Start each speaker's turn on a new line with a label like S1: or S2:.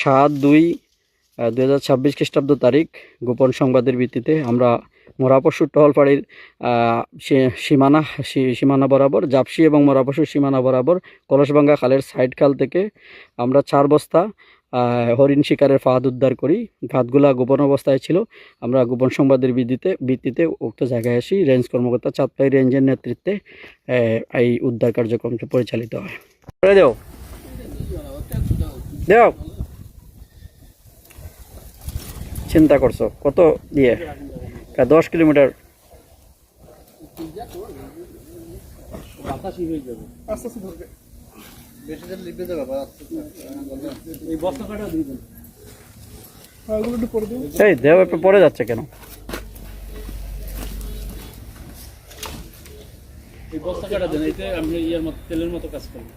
S1: 7/2/2026 খ্রিস্টাব্দ তারিখ গোপন সংবাদের ভিত্তিতে আমরা মোরাপশু টহলপাড়ির সীমানা বরাবর জাপসি এবং মোরাপশুর সীমানা বরাবর কলসভাঙ্গা খালের সাইড খাল থেকে আমরা 4 বস্তা হরিণ শিকারের ফাঁদ উদ্ধার করি। ফাঁদগুলা গোপন অবস্থায় ছিল। আমরা গোপন সংবাদের ভিত্তিতে উক্ত জায়গায় আসি। রেঞ্জ কর্মকর্তা চাঁদপাই রেঞ্জের নেতৃত্বে এই উদ্ধার কার্যক্রমটি পরিচালিত হয়। দেও চিন্তা করছো কত দিয়ে? 10 কিলোমিটার। এই দেও একটু পড়ে যাচ্ছে কেন?
S2: এই বস্তা কাটা দেন, এতে আপনি তেলের মতো কাজ করেন।